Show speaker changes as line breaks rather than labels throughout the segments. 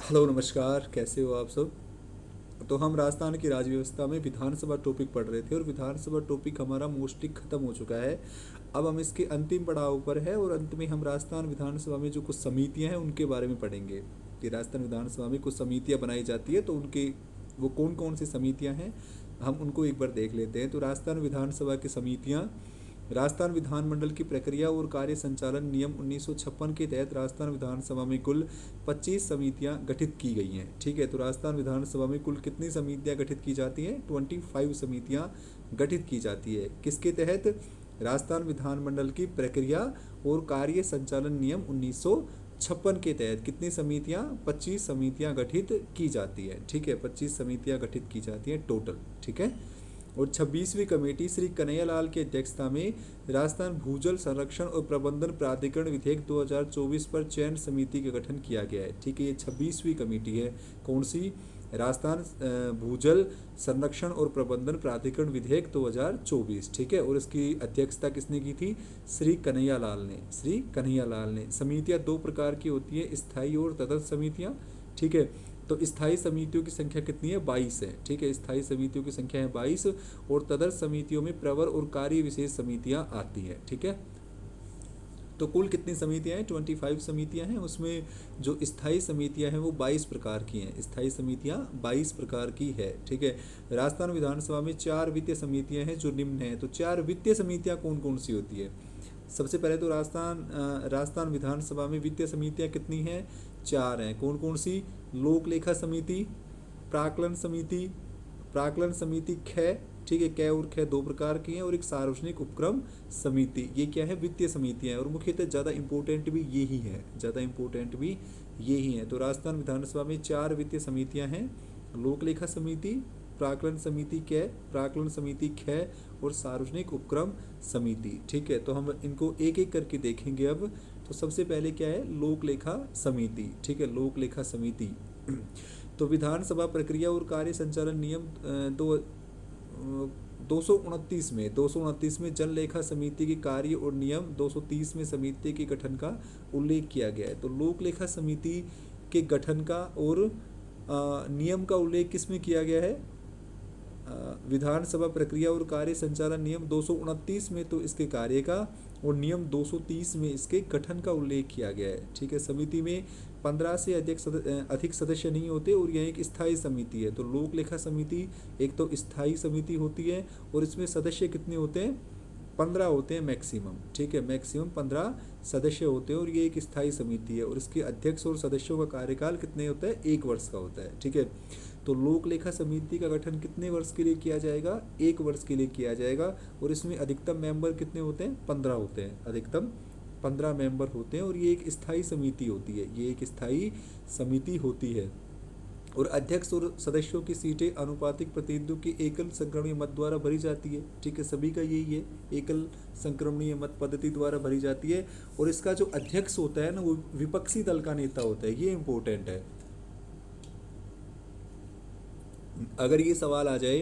Hello नमस्कार, कैसे हो आप सब। तो हम राजस्थान की राज व्यवस्था में विधानसभा टॉपिक पढ़ रहे थे और विधानसभा टॉपिक हमारा मोस्टली ख़त्म हो चुका है। अब हम इसके अंतिम पड़ाव पर है और अंत में हम राजस्थान विधानसभा में जो कुछ समितियां हैं उनके बारे में पढ़ेंगे कि राजस्थान विधानसभा में कुछ समितियां बनाई जाती है तो उनके वो कौन कौन सी समितियां हैं, हम उनको एक बार देख लेते हैं। तो राजस्थान विधानसभा की समितियां, राजस्थान विधानमंडल की प्रक्रिया और कार्य संचालन नियम 1956 के तहत राजस्थान विधानसभा में कुल 25 समितियां गठित की गई हैं। ठीक है, तो राजस्थान विधानसभा में कुल कितनी समितियां गठित की जाती हैं? 25 समितियां गठित की जाती है। किसके तहत? राजस्थान विधानमंडल की प्रक्रिया और कार्य संचालन नियम 1956 के तहत कितनी समितियां? 25 समितियां गठित की जाती है। ठीक है, 25 समितियां गठित की जाती हैं टोटल। ठीक है, और 26वीं कमेटी श्री कन्हैयालाल की अध्यक्षता में राजस्थान भूजल संरक्षण और प्रबंधन प्राधिकरण विधेयक 2024 पर चयन समिति का गठन किया गया है। ठीक है, ये 26वीं कमेटी है। कौन सी? राजस्थान भूजल संरक्षण और प्रबंधन प्राधिकरण विधेयक 2024। ठीक है, और इसकी अध्यक्षता किसने की थी? श्री कन्हैयालाल ने। श्री कन्हैयालाल ने। समितियां दो प्रकार की होती है, स्थायी और तटस्थ समितियां। ठीक है, तो स्थायी समितियों की संख्या कितनी है? 22 है। ठीक है, स्थायी समितियों की संख्या है 22 और तदर्थ समितियों में प्रवर और कार्य विशेष समितियां आती हैं। ठीक है, तो कुल कितनी समितियां हैं? 25 समितियां हैं। उसमें जो स्थायी समितियां हैं वो 22 प्रकार की हैं। स्थायी समितियां 22 प्रकार की है। ठीक है, राजस्थान विधानसभा में 4 वित्तीय समितियां हैं जो निम्न हैं। तो 4 वित्तीय समितियां कौन कौन सी होती है? सबसे पहले तो राजस्थान विधानसभा में वित्तीय समितियां कितनी हैं? 4 हैं। कौन कौन सी? लोक लेखा समिति, प्राक्कलन समिति, प्राक्कलन समिति ख। ठीक है, कै और ख दो प्रकार की हैं, और एक सार्वजनिक उपक्रम समिति। ये क्या है? वित्तीय समितियां हैं, और मुख्यतः ज़्यादा इंपॉर्टेंट भी ये ही है। ज़्यादा इंपॉर्टेंट भी ये ही है। तो राजस्थान विधानसभा में 4 वित्तीय समितियां हैं। लोक लेखा समिति, प्राक्कलन समिति कै, प्राक्कलन समिति ख और सार्वजनिक उपक्रम समिति। ठीक है, तो हम इनको एक एक करके देखेंगे अब। तो सबसे पहले क्या है? लोक लेखा समिति। ठीक है, लोक लेखा समिति। तो विधानसभा प्रक्रिया और कार्य संचालन नियम 229 में जन लेखा समिति के कार्य और नियम 230 में समिति के गठन का उल्लेख किया गया है। तो लोक लेखा समिति के गठन का और नियम का उल्लेख किस में किया गया है? विधानसभा प्रक्रिया और कार्य संचालन नियम 229 में तो इसके कार्य का और नियम 230 में इसके गठन का उल्लेख किया गया है। ठीक है, समिति में 15 से अधिक सदस्य नहीं होते और यह एक स्थायी समिति है। तो लोक लेखा समिति एक तो स्थायी समिति होती है और इसमें सदस्य कितने होते हैं? 15 होते हैं मैक्सिमम। ठीक है, मैक्सिमम 15 सदस्य होते हैं और ये एक स्थायी समिति है। और इसके अध्यक्ष और सदस्यों का कार्यकाल कितने होता है? 1 वर्ष का होता है। ठीक है, तो लोक लेखा समिति का गठन कितने वर्ष के लिए किया जाएगा? 1 वर्ष के लिए किया जाएगा। और इसमें अधिकतम मेंबर कितने होते हैं? 15 होते हैं। अधिकतम 15 मेंबर होते हैं और ये एक स्थायी समिति होती है। ये एक स्थायी समिति होती है। और अध्यक्ष और सदस्यों की सीटें अनुपातिक प्रतिनिधियों की एकल संक्रमणीय मत द्वारा भरी जाती है। ठीक है, सभी का यही है, एकल संक्रमणीय मत पद्धति द्वारा भरी जाती है। और इसका जो अध्यक्ष होता है ना, वो विपक्षी दल का नेता होता है। ये इंपॉर्टेंट है। अगर ये सवाल आ जाए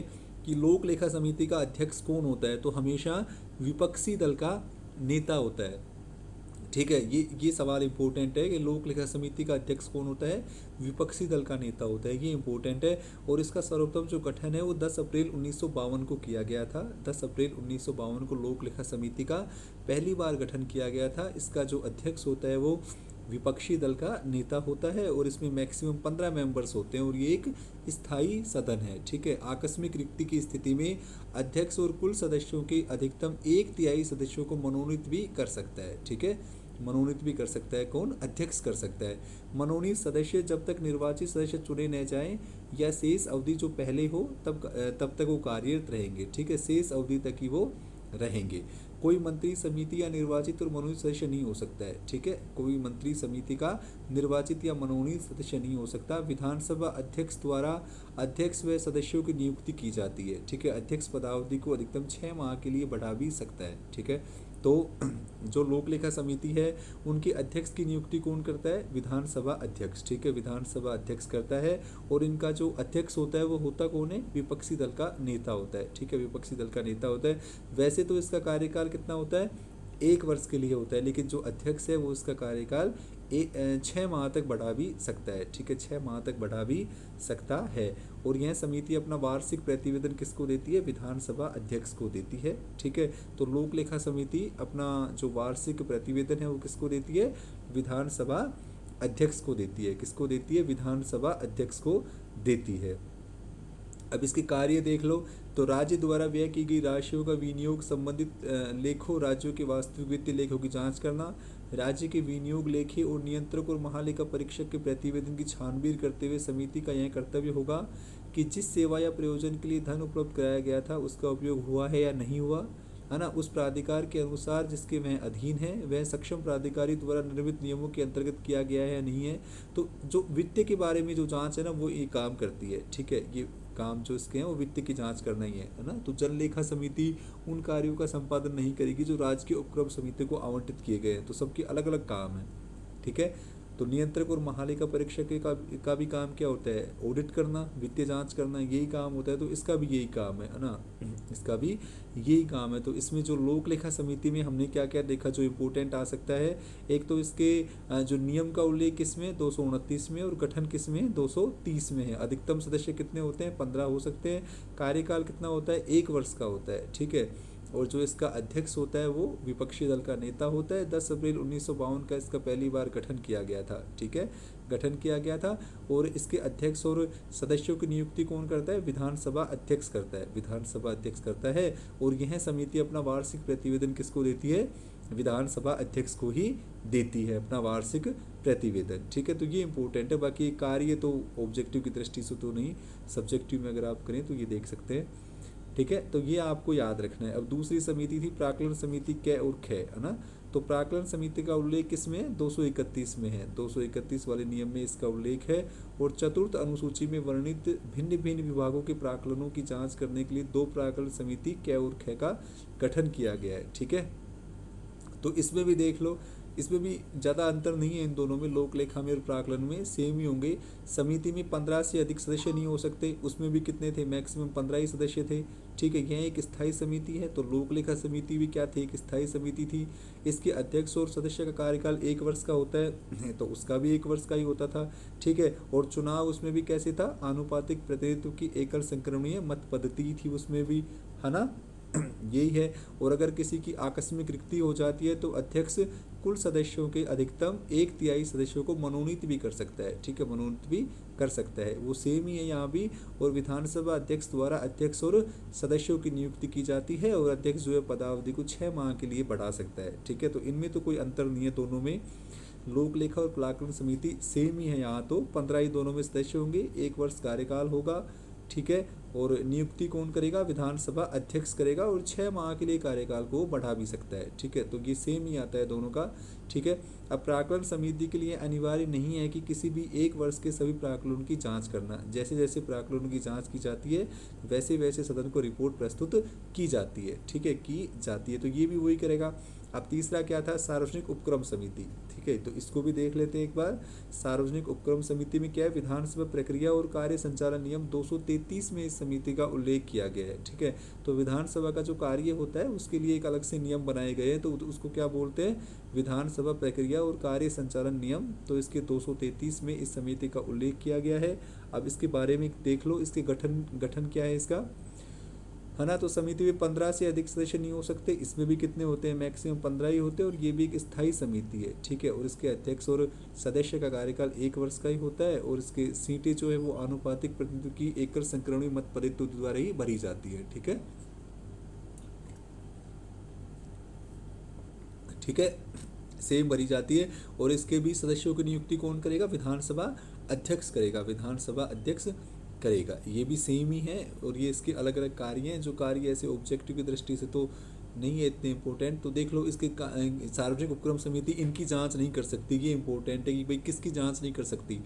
कि लोक लेखा समिति का अध्यक्ष कौन होता है, तो हमेशा विपक्षी दल का नेता होता है। ठीक है, ये सवाल इंपॉर्टेंट है कि लोक लेखा समिति का अध्यक्ष कौन होता है? विपक्षी दल का नेता होता है। ये इंपॉर्टेंट है। और इसका सर्वप्रथम जो गठन है वो 10 अप्रैल 1952 को किया गया था। 10 अप्रैल 1952 को लोक लेखा समिति का पहली बार गठन किया गया था। इसका जो अध्यक्ष होता है वो विपक्षी दल का नेता होता है और इसमें मैक्सिमम 15 मेंबर्स होते हैं और ये एक स्थायी सदन है। ठीक है, आकस्मिक रिक्ति की स्थिति में अध्यक्ष और कुल सदस्यों के अधिकतम 1/3 सदस्यों को मनोनीत भी कर सकता है। ठीक है, मनोनीत भी कर सकता है। कौन? अध्यक्ष कर सकता है। मनोनीत सदस्य जब तक निर्वाचित सदस्य चुने न जाएं या शेष अवधि जो पहले हो तब तक वो कार्यरत रहेंगे। ठीक है, शेष अवधि तक ही वो रहेंगे। कोई मंत्री समिति या निर्वाचित और मनोनीत सदस्य नहीं हो सकता है। ठीक है, कोई मंत्री समिति का निर्वाचित या मनोनीत सदस्य नहीं हो सकता। विधानसभा अध्यक्ष द्वारा अध्यक्ष व सदस्यों की नियुक्ति की जाती है। ठीक है, अध्यक्ष पदावधि को अधिकतम 6 माह के लिए बढ़ा भी सकता है। ठीक है, तो जो लोक लेखा समिति है उनके अध्यक्ष की नियुक्ति कौन करता है? विधानसभा अध्यक्ष। ठीक है, विधानसभा अध्यक्ष करता है। और इनका जो अध्यक्ष होता है वो होता कौन है? विपक्षी दल का नेता होता है। ठीक है, विपक्षी दल का नेता होता है। वैसे तो इसका कार्यकाल कितना होता है? 1 वर्ष के लिए होता है, लेकिन जो अध्यक्ष है वो इसका कार्यकाल 6 माह तक बढ़ा भी सकता है। ठीक है, 6 माह तक बढ़ा भी सकता है। और यह समिति अपना वार्षिक प्रतिवेदन किसको देती है? विधानसभा अध्यक्ष को देती है। ठीक है, तो लोक लेखा समिति अपना जो वार्षिक प्रतिवेदन है वो किसको देती है? विधानसभा अध्यक्ष को देती है। किसको देती है? विधानसभा अध्यक्ष को देती है। अब इसके कार्य देख लो। तो राज्य द्वारा व्यय की गई राशियों का विनियोग संबंधित लेखों राज्यों के वास्तविक वित्तीय लेखों की जांच करना, राज्य के विनियोग लेखे और नियंत्रक और महालेखा परीक्षक के प्रतिवेदन की छानबीन करते हुए समिति का यह कर्तव्य होगा कि जिस सेवा या प्रयोजन के लिए धन उपलब्ध कराया गया था उसका उपयोग हुआ है या नहीं हुआ, है ना, उस प्राधिकार के अनुसार जिसके वह अधीन है वह सक्षम प्राधिकारी द्वारा निर्मित नियमों के अंतर्गत किया गया है या नहीं है। तो जो वित्त के बारे में जो जांच है ना वो ये काम करती है। ठीक है, ये काम जो इसके हैं वो वित्त की जांच करना ही है ना। तो जन लेखा समिति उन कार्यों का संपादन नहीं करेगी जो राज्य के उपक्रम समिति को आवंटित किए गए हैं। तो सबके अलग अलग काम है। ठीक है, तो नियंत्रक और महालेखा परीक्षक का भी काम क्या होता है? ऑडिट करना, वित्तीय जांच करना, यही काम होता है। तो इसका भी यही काम है ना, इसका भी यही काम है। तो इसमें जो लोक लेखा समिति में हमने क्या क्या देखा जो इम्पोर्टेंट आ सकता है, एक तो इसके जो नियम का उल्लेख किसमें? 229 में, और गठन किसमें? 230 में है। अधिकतम सदस्य कितने होते हैं? 15 हो सकते हैं। कार्यकाल कितना होता है? 1 वर्ष का होता है। ठीक है, और जो इसका अध्यक्ष होता है वो विपक्षी दल का नेता होता है। 10 अप्रैल 1952 का इसका पहली बार गठन किया गया था। ठीक है, गठन किया गया था। और इसके अध्यक्ष और सदस्यों की नियुक्ति कौन करता है? विधानसभा अध्यक्ष करता है। विधानसभा अध्यक्ष करता है। और यह समिति अपना वार्षिक प्रतिवेदन किसको देती है? विधानसभा अध्यक्ष को ही देती है अपना वार्षिक प्रतिवेदन। ठीक है, तो ये इंपॉर्टेंट है। बाकी कार्य तो ऑब्जेक्टिव की दृष्टि से तो नहीं, सब्जेक्टिव में अगर आप करें तो ये देख सकते हैं। ठीक है, तो ये आपको याद रखना है। अब दूसरी समिति थी प्राक्कलन समिति कै और खे, है ना। तो प्राक्कलन समिति का उल्लेख किसमें? 231 में है। 231 वाले नियम में इसका उल्लेख है। और चतुर्थ अनुसूची में वर्णित भिन्न भिन्न विभागों के प्राक्कलनों की जांच करने के लिए 2 प्राक्कलन समिति कै और खे का गठन किया गया है। ठीक है, तो इसमें भी देख लो, इसमें भी ज़्यादा अंतर नहीं है इन दोनों में, लोक लेखा में और प्राक्कलन में सेम ही होंगे। समिति में 15 से अधिक सदस्य नहीं हो सकते, उसमें भी कितने थे? मैक्सिमम 15 ही सदस्य थे। ठीक है, यह एक स्थायी समिति है। तो लोक लेखा समिति भी क्या थी? एक स्थायी समिति थी। इसके अध्यक्ष और सदस्य का कार्यकाल 1 वर्ष का होता है, तो उसका भी 1 वर्ष का ही होता था। ठीक है, और चुनाव उसमें भी कैसे था? आनुपातिक प्रतिनिधित्व की एकल संक्रमणीय मत पद्धति थी उसमें भी, है ना। यही है। और अगर किसी की आकस्मिक रिक्ति हो जाती है तो अध्यक्ष कुल सदस्यों के अधिकतम 1/3 सदस्यों को मनोनीत भी कर सकता है। ठीक है, मनोनीत भी कर सकता है, वो सेम ही है यहाँ भी। और विधानसभा अध्यक्ष द्वारा अध्यक्ष और सदस्यों की नियुक्ति की जाती है। और अध्यक्ष जो है पदावधि को 6 माह के लिए बढ़ा सकता है। ठीक है, तो इनमें तो कोई अंतर नहीं है दोनों में। लोक लेखा और प्राक्कलन समिति सेम ही है यहाँ, तो 15 ही दोनों में सदस्य होंगे, 1 वर्ष कार्यकाल होगा। ठीक है, और नियुक्ति कौन करेगा? विधानसभा अध्यक्ष करेगा। और 6 माह के लिए कार्यकाल को बढ़ा भी सकता है। ठीक है, तो ये सेम ही आता है दोनों का। ठीक है, अब प्राक्कलन समिति के लिए अनिवार्य नहीं है कि किसी भी 1 वर्ष के सभी प्राक्कलनों की जांच करना। जैसे जैसे प्राक्कलनों की जांच की जाती है वैसे वैसे सदन को रिपोर्ट प्रस्तुत की जाती है। ठीक है, की जाती है, तो ये भी वही करेगा। अब तीसरा क्या था? सार्वजनिक उपक्रम समिति। ठीक है, तो इसको भी देख लेते हैं एक बार। सार्वजनिक उपक्रम समिति में क्या है? विधानसभा प्रक्रिया और कार्य संचालन नियम 233 में इस समिति का उल्लेख किया गया है। ठीक है, तो विधानसभा का जो कार्य होता है उसके लिए एक अलग से नियम बनाए गए हैं, तो उसको क्या बोलते हैं? विधानसभा प्रक्रिया और कार्य संचालन नियम। तो इसके 233 में इस समिति का उल्लेख किया गया है। अब इसके बारे में देख लो, इसके गठन क्या है इसका, है ना। तो समिति में 15 से अधिक सदस्य नहीं हो सकते, इसमें भी कितने होते हैं? मैक्सिमम 15 ही होते हैं। और ये भी एक स्थायी समिति है। ठीक है, और इसके अध्यक्ष और सदस्य का कार्यकाल 1 वर्ष का ही होता है। और इसके सीटें जो है वो आनुपातिक प्रतिनिधित्व की एकल संक्रमणीय मत पद्धति द्वारा ही भरी जाती है। ठीक है, ठीक है, सेम भरी जाती है। और इसके भी सदस्यों की नियुक्ति कौन करेगा? विधानसभा अध्यक्ष करेगा। विधानसभा अध्यक्ष करेगा, ये भी सेम ही है। और ये इसके अलग अलग कार्य हैं, जो कार्य ऐसे ऑब्जेक्टिव की दृष्टि से तो नहीं है इतने इंपॉर्टेंट। तो देख लो, इसके सार्वजनिक उपक्रम समिति इनकी जांच नहीं कर सकती। ये इंपॉर्टेंट है कि भाई किसकी जांच नहीं कर सकती?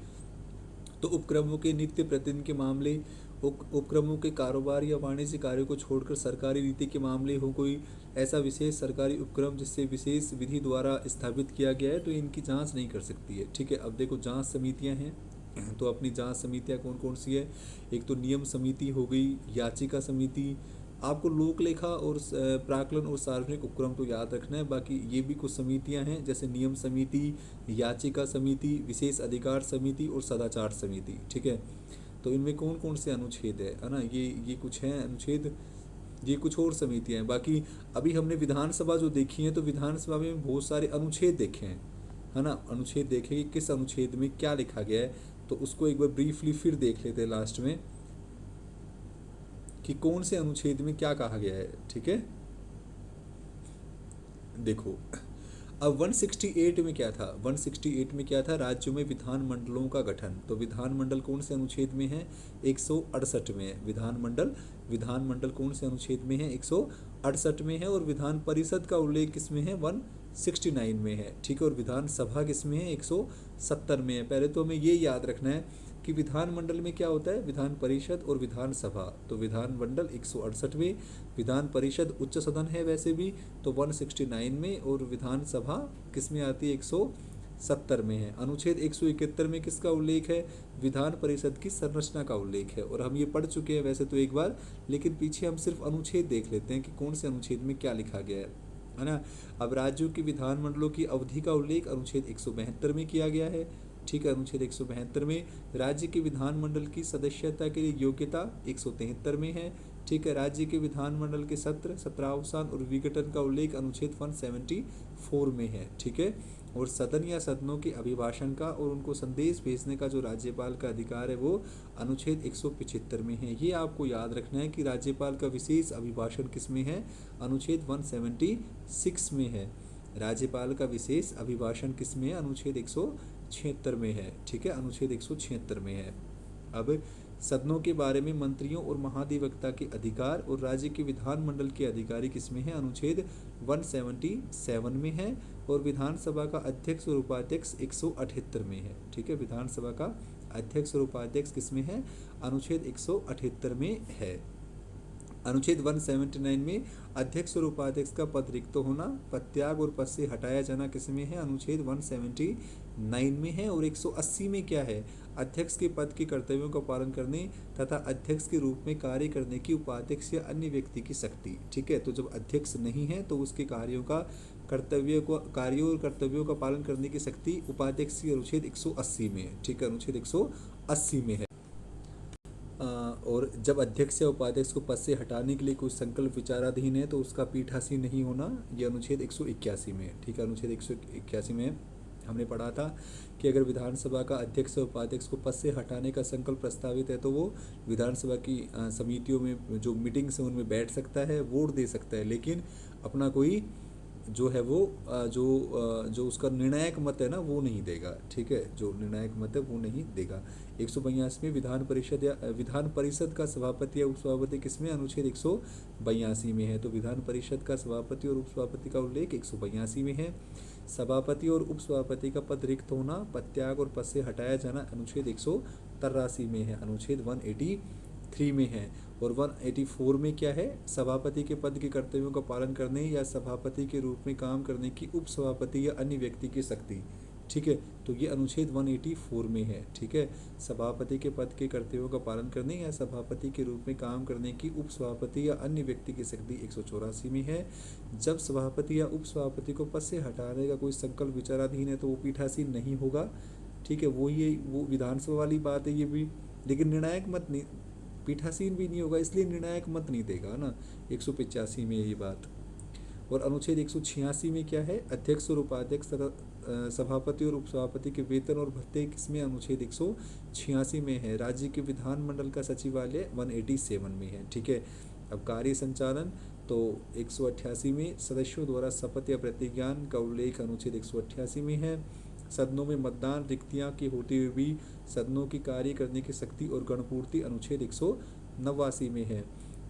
तो उपक्रमों के नित्य प्रतिदिन के मामले, उपक्रमों के कारोबार या वाणिज्य कार्यों को छोड़कर सरकारी नीति के मामले हो, कोई ऐसा विशेष सरकारी उपक्रम जिससे विशेष विधि द्वारा स्थापित किया गया है, तो इनकी जांच नहीं कर सकती है। ठीक है, अब देखो जांच समितियां हैं, तो अपनी जांच समितियां कौन कौन सी है? एक तो नियम समिति हो गई, याचिका समिति, आपको लोक लेखा और प्राक्कलन और सार्वजनिक उपक्रम तो याद रखना है। बाकी ये भी कुछ समितियां हैं, जैसे नियम समिति, याचिका समिति, विशेष अधिकार समिति और सदाचार समिति। ठीक है, तो इनमें कौन कौन से अनुच्छेद है ना, ये कुछ हैं अनुच्छेद, ये कुछ और समितियां हैं। बाकी अभी हमने विधानसभा जो देखी है, तो विधानसभा में बहुत सारे अनुच्छेद देखे हैं, है ना, अनुच्छेद देखे कि किस अनुच्छेद में क्या लिखा गया है, तो उसको एक बार ब्रीफली फिर देख लेते हैं लास्ट में कि कौन से अनुच्छेद में क्या कहा गया है। ठीक है, देखो अब 168 में क्या था, 168 में क्या था, राज्यों में विधानमंडलों का गठन। तो विधानमंडल कौन से अनुच्छेद में है, 168 में है। विधानमंडल कौन से अनुच्छेद में है, 168 में है। और विधान परिषद का उल्लेख किसमें है, 169 में है। ठीक है, और विधानसभा किसमें है, 170 में है। पहले तो हमें ये याद रखना है कि विधानमंडल में क्या होता है, विधान परिषद और विधानसभा। तो विधानमंडल 168 में, विधान परिषद उच्च सदन है वैसे भी, तो 169 में, और विधानसभा किस में आती है, 170 में है। अनुच्छेद 171 में किसका उल्लेख है, विधान परिषद की संरचना का उल्लेख है। और हम ये पढ़ चुके हैं वैसे तो एक बार, लेकिन पीछे हम सिर्फ अनुच्छेद देख लेते हैं कि कौन से अनुच्छेद में क्या लिखा गया है ना। अब राज्यों की विधानमंडलों की अवधि का उल्लेख अनुच्छेद 172 में किया गया है। ठीक है, अनुच्छेद 172 में। राज्य के विधानमंडल की सदस्यता के लिए योग्यता 173 में है। ठीक है, राज्य के विधानमंडल के सत्र, सत्रावसान और विघटन का उल्लेख अनुच्छेद 174 में है। ठीक है, और सदन या सदनों के अभिभाषण का और उनको संदेश भेजने का जो राज्यपाल का अधिकार है, वो अनुच्छेद 175 में है। ये आपको याद रखना है कि राज्यपाल का विशेष अभिभाषण किस में है, अनुच्छेद 176 में है। राज्यपाल का विशेष अभिभाषण किस में है, अनुच्छेद 176 में है। ठीक है, अनुच्छेद 176 में है। अब सदनों के बारे में मंत्रियों और महाधिवक्ता के अधिकार और राज्य के विधानमंडल के अधिकारी किसमें है, अनुच्छेद 177 में है। और विधानसभा का अध्यक्ष और उपाध्यक्ष 178 में है। ठीक है, विधानसभा का अध्यक्ष और उपाध्यक्ष किसमें है, अनुच्छेद 178 में है। अनुच्छेद 179 में अध्यक्ष और उपाध्यक्ष का पद रिक्त होना, पदत्याग और पद से हटाया जाना किसमें है, अनुच्छेद 179 में है। और 180 में क्या है, अध्यक्ष के पद के कर्तव्यों का पालन करने तथा अध्यक्ष के रूप में कार्य करने की उपाध्यक्ष या अन्य व्यक्ति की शक्ति। ठीक है, तो जब अध्यक्ष नहीं है तो उसके कार्यों और कर्तव्यों का पालन करने की शक्ति उपाध्यक्ष की अनुच्छेद 180 में है। ठीक है, अनुच्छेद 180 में है। और जब अध्यक्ष या उपाध्यक्ष को पद से हटाने के लिए कोई संकल्प विचाराधीन है तो उसका पीठासीन नहीं होना, ये अनुच्छेद 181 में है। ठीक है, अनुच्छेद 181 में हमने पढ़ा था कि अगर विधानसभा का अध्यक्ष और उपाध्यक्ष को पद से हटाने का संकल्प प्रस्तावित है तो वो विधानसभा की समितियों में जो मीटिंग्स हैं उनमें बैठ सकता है, वोट दे सकता है, लेकिन अपना कोई जो है वो जो उसका निर्णायक मत है ना, वो नहीं देगा। ठीक है, जो निर्णायक मत है वो नहीं देगा। 182 में विधान परिषद का सभापति या उपसभापति किसमें, अनुच्छेद 182 में है। तो विधान परिषद का सभापति और उपसभापति का उल्लेख 182 में है। सभापति और उपसभापति का पद रिक्त होना, पदत्याग और पद से हटाया जाना अनुच्छेद 183 में है। अनुच्छेद 183 में है। और 184 में क्या है, सभापति के पद के कर्तव्यों का पालन करने या सभापति के रूप में काम करने की उपसभापति या अन्य व्यक्ति की शक्ति। ठीक है, तो ये अनुच्छेद 184 में है। ठीक है, सभापति के पद के कर्तव्यों का पालन करने या सभापति के रूप में काम करने की उपसभापति या अन्य व्यक्ति की शक्ति 184 में है। जब सभापति या उपसभापति को पद से हटाने का कोई संकल्प विचाराधीन है तो वो पीठासीन नहीं होगा। ठीक है, वो विधानसभा वाली बात है ये भी, लेकिन निर्णायक मत नहीं, पीठासीन भी नहीं होगा इसलिए निर्णायक मत नहीं देगा ना, 185 में ये बात। और अनुच्छेद 186 में क्या है, अध्यक्ष और उपाध्यक्ष तथा सभापति और उपसभापति के वेतन और भत्ते किसमें, अनुच्छेद 186 में है। राज्य के विधानमंडल का सचिवालय 187 में है। ठीक है, अब कार्य संचालन तो 188 में सदस्यों द्वारा शपथ या प्रतिज्ञान का उल्लेख अनुच्छेद 188 में है। सदनों में मतदान रिक्तियां की होते हुए भी सदनों की कार्य करने की शक्ति और गणपूर्ति अनुच्छेद 189 में है।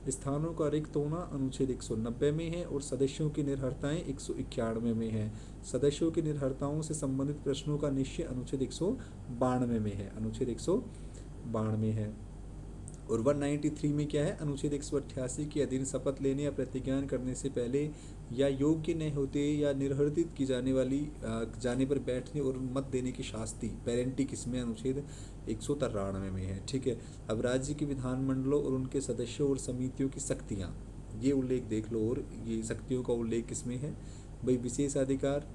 स्थानों का रिक्त होना अनुच्छेद 190 में है। और सदस्यों की निर्भरताएं 191 में है। सदस्यों की निर्भरताओं से संबंधित प्रश्नों का निश्चय अनुच्छेद 192 में है। अनुच्छेद 192 है। और 193 में क्या है, अनुच्छेद 188 के अधीन शपथ लेने या प्रतिज्ञान करने से पहले या योग्य न होते या निर्हृदित की जाने पर बैठने और मत देने की शास्ति पेरेंटी किसमें, अनुच्छेद 193 में है। ठीक है, अब राज्य के विधानमंडलों और उनके सदस्यों और समितियों की शक्तियाँ, ये उल्लेख देख लो। और ये शक्तियों का उल्लेख किसमें है भाई, विशेषाधिकार,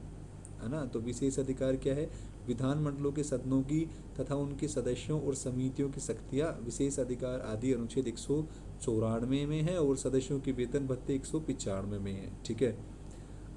है ना। तो विशेष अधिकार क्या है, विधानमंडलों के सदनों की तथा उनके सदस्यों और समितियों की शक्तियाँ, विशेष अधिकार आदि अनुच्छेद 194 में है और सदस्यों के वेतन भत्ते 195 में है। ठीक है।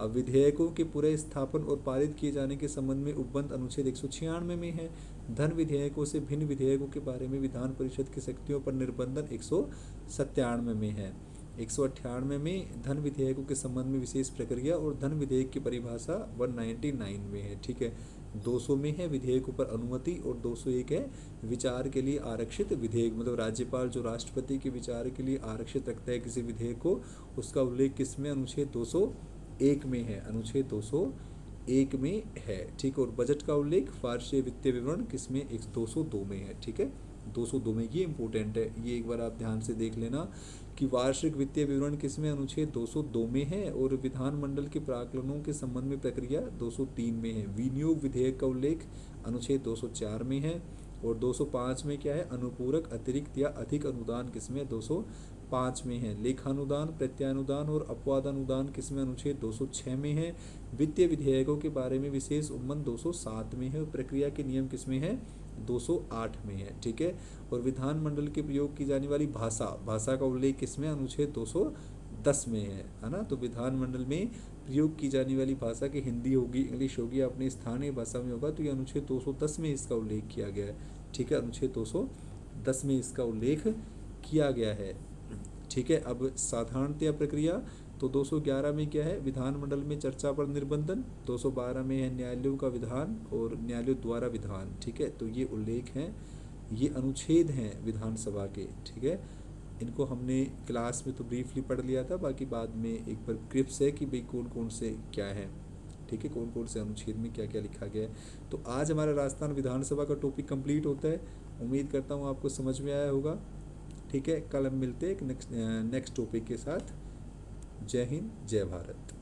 अब विधेयकों के पूरे स्थापन और पारित किए जाने के संबंध में उपबंध अनुच्छेद 196 में है। धन विधेयकों से भिन्न विधेयकों के बारे में विधान परिषद की शक्तियों पर निर्बंधन 197 में है। 198 में धन विधेयकों के संबंध में विशेष प्रक्रिया और धन विधेयक की परिभाषा 199 में है। ठीक है। 200 में है विधेयकों पर अनुमति और 201 है विचार के लिए आरक्षित विधेयक, मतलब राज्यपाल जो राष्ट्रपति के विचार के लिए आरक्षित रखता है किसी विधेयक को, उसका उल्लेख किसमें, अनुच्छेद 201 में है, अनुच्छेद 201 में है। ठीक। और बजट का उल्लेख वार्षिक वित्तीय विवरण किसमें, 202 में है। ठीक है, 202 में। ये इंपॉर्टेंट है, ये एक बार आप ध्यान से देख लेना कि वार्षिक वित्तीय विवरण किसमें, अनुच्छेद 202 में है। और विधानमंडल के प्राक्कलनों के संबंध में प्रक्रिया 203 में है। विनियोग विधेयक का उल्लेख अनुच्छेद 204 में है। और 205 में क्या है, अनुपूरक अतिरिक्त या अधिक अनुदान किसमें, 205 में है। लेखानुदान, प्रत्यानुदान और अपवाद अनुदान किसमें, अनुच्छेद 206 में है। वित्तीय विधेयकों के बारे में विशेष उपबंध 207 में है। और प्रक्रिया के नियम किसमें है, 208 में है। ठीक है। और विधानमंडल के प्रयोग की जाने वाली भाषा का उल्लेख किसमें, अनुच्छेद 210 में है ना। तो विधानमंडल में प्रयोग की जाने वाली भाषा की हिंदी होगी, इंग्लिश होगी, अपनी स्थानीय भाषा में होगा, तो ये अनुच्छेद 210 में इसका उल्लेख किया गया है। ठीक है, अनुच्छेद 210 में इसका उल्लेख किया गया है। ठीक है। अब साधारणतया प्रक्रिया, तो 211 में क्या है, विधानमंडल में चर्चा पर निर्बंधन। 212 में है न्यायालयों का विधान और न्यायालयों द्वारा विधान। ठीक है। तो ये उल्लेख हैं, ये अनुच्छेद हैं विधानसभा के। ठीक है। इनको हमने क्लास में तो ब्रीफली पढ़ लिया था, बाकी बाद में एक बार क्रिप्स है कि भाई कौन कौन से क्या है। ठीक है, कौन कौन से अनुच्छेद में क्या क्या लिखा गया है। तो आज हमारा राजस्थान विधानसभा का टॉपिक कंप्लीट होता है। उम्मीद करता हूँ आपको समझ में आया होगा। ठीक है, कल हम मिलते हैं एक नेक्स्ट टॉपिक के साथ। जय हिंद, जय भारत।